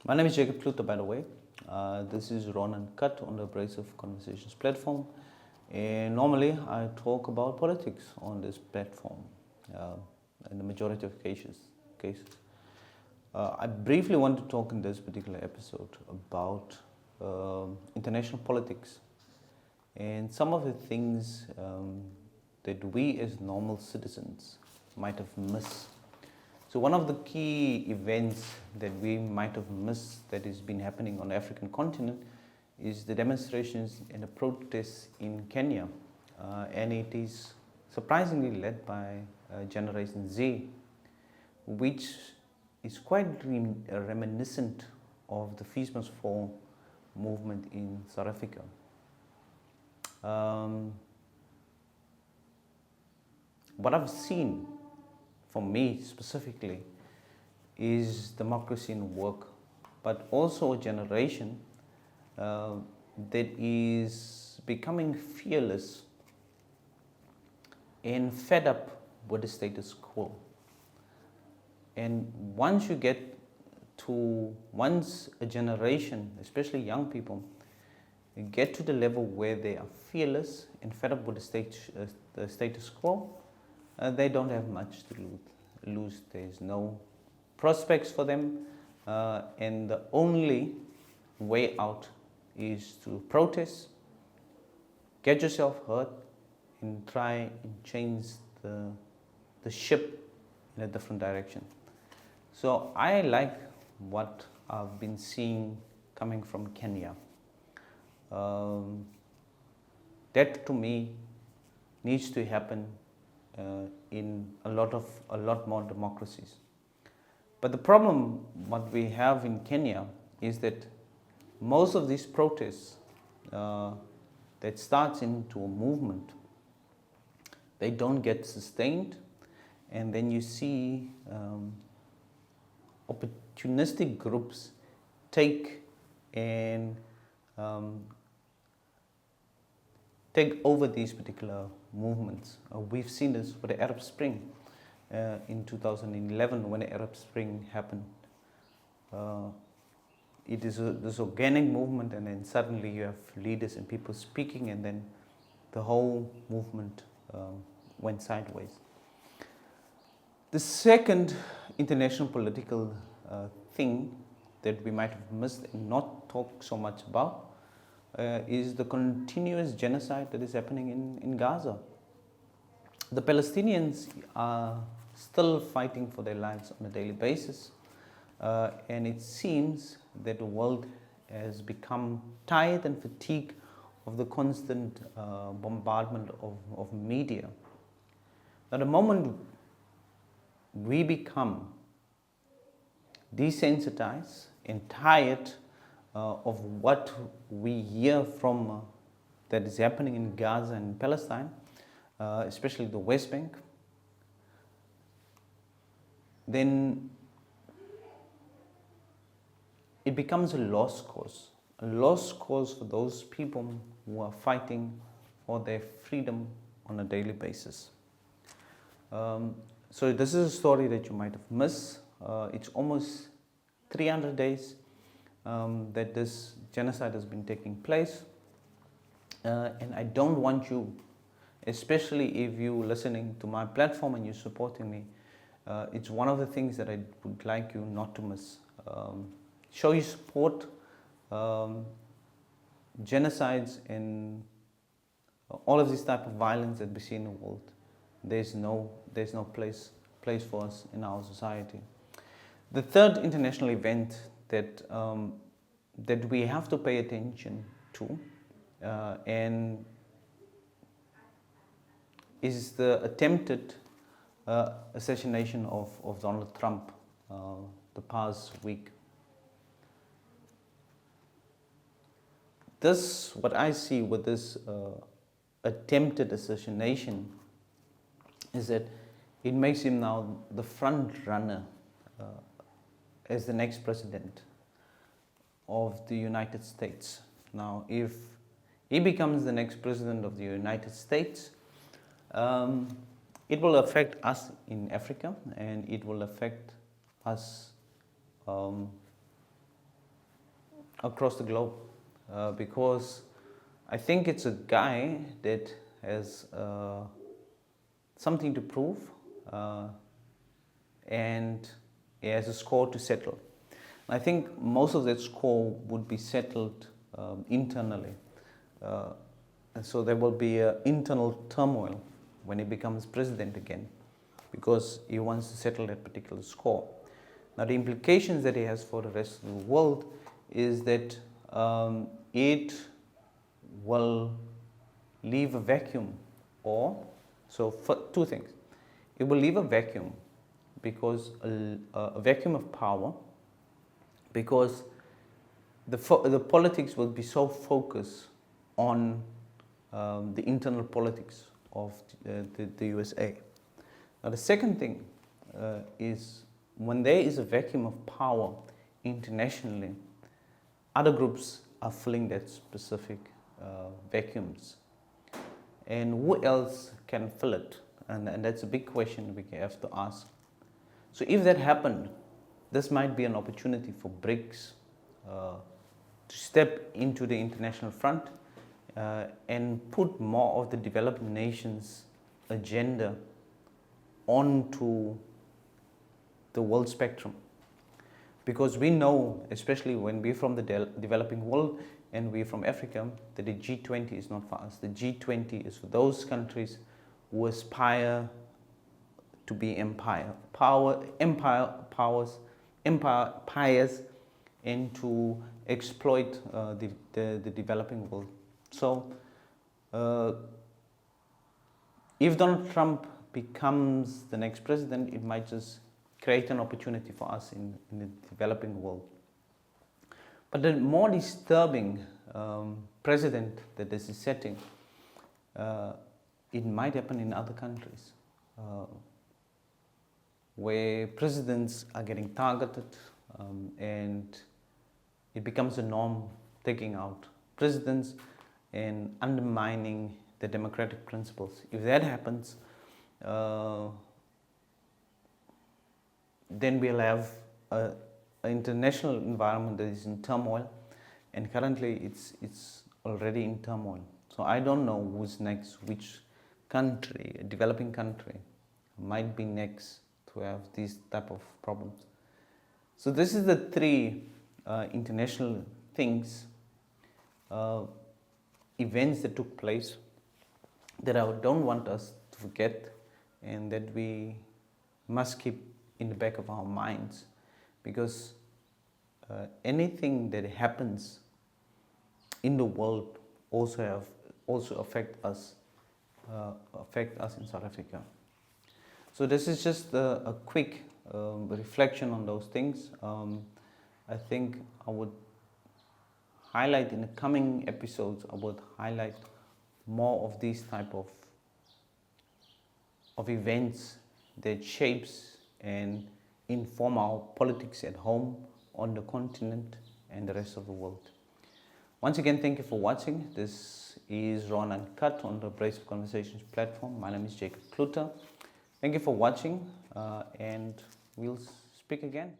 My name is Cloete, by the way. This is Uncut on the Abrasive Conversations platform. And normally I talk about politics on this platform uh, in the majority of cases. I briefly want to talk in this particular episode about international politics and some of the things that we as normal citizens might have missed. So one of the key events that we might have missed that has been happening on the African continent is the demonstrations and the protests in Kenya. And it is surprisingly led by Generation Z, which is quite reminiscent of the Fees Must Fall movement in South Africa. What I've seen, for me specifically, is democracy in work, but also a generation that is becoming fearless and fed up with the status quo. And once a generation, especially young people, get to the level where they are fearless and fed up with the status quo, they don't have much to lose. There's no prospects for them, and the only way out is to protest, get yourself hurt, and try and change the ship in a different direction. So I like what I've been seeing coming from Kenya. That to me needs to happen in a lot more democracies. But the problem what we have in Kenya is that most of these protests that starts into a movement, they don't get sustained, and then you see opportunistic groups take over these particular movements. We've seen this with the Arab Spring in 2011 when the Arab Spring happened. It is this organic movement, and then suddenly you have leaders and people speaking, and then the whole movement went sideways. The second international political thing that we might have missed and not talk so much about is the continuous genocide that is happening in Gaza. The Palestinians are still fighting for their lives on a daily basis, and it seems that the world has become tired and fatigued of the constant bombardment of media. Now, the moment we become desensitized and tired of what we hear from that is happening in Gaza and Palestine, especially the West Bank, then it becomes a lost cause for those people who are fighting for their freedom on a daily basis. So this is a story that you might have missed. It's almost 300 days that this genocide has been taking place, and I don't want you, especially if you're listening to my platform and you're supporting me, it's one of the things that I would like you not to miss. Show your support. Genocides and all of this type of violence that we see in the world, there's no place for us in our society. The third international event that we have to pay attention to and is the attempted assassination of Donald Trump the past week. What I see with this attempted assassination is that it makes him now the front runner as the next president of the United States. Now, if he becomes the next president of the United States, it will affect us in Africa, and it will affect us across the globe, because I think it's a guy that has something to prove, and he has a score to settle. I think most of that score would be settled internally. And so there will be internal turmoil when he becomes president again, because he wants to settle that particular score. Now, the implications that he has for the rest of the world is that it will leave a vacuum, or so for two things. It will leave a vacuum, because a vacuum of power, because the politics will be so focused on the internal politics of the USA. Now, the second thing is, when there is a vacuum of power internationally, other groups are filling that specific vacuums. And who else can fill it? And that's a big question we have to ask. So if that happened, this might be an opportunity for BRICS to step into the international front and put more of the developed nations' agenda onto the world spectrum. Because we know, especially when we're from the developing world and we're from Africa, that the G20 is not for us. The G20 is for those countries who aspire to be empires, and to exploit the developing world. So, if Donald Trump becomes the next president, it might just create an opportunity for us in the developing world. But the more disturbing precedent that this is setting, it might happen in other countries, where presidents are getting targeted, and it becomes a norm, taking out presidents and undermining the democratic principles. If that happens, then we'll have an international environment that is in turmoil, and currently it's already in turmoil. So I don't know who's next, which country, a developing country, might be next to have these type of problems. So this is the three international things, events that took place, that I don't want us to forget, and that we must keep in the back of our minds, because anything that happens in the world also affect us in South Africa. So this is just a quick reflection on those things. I think I would highlight in the coming episodes, I would highlight more of these type of events that shapes and inform our politics at home, on the continent, and the rest of the world. Once again, thank you for watching. This is Ron Uncut on the Abrasive Conversations platform. My name is Cloete. Thank you for watching, and we'll speak again.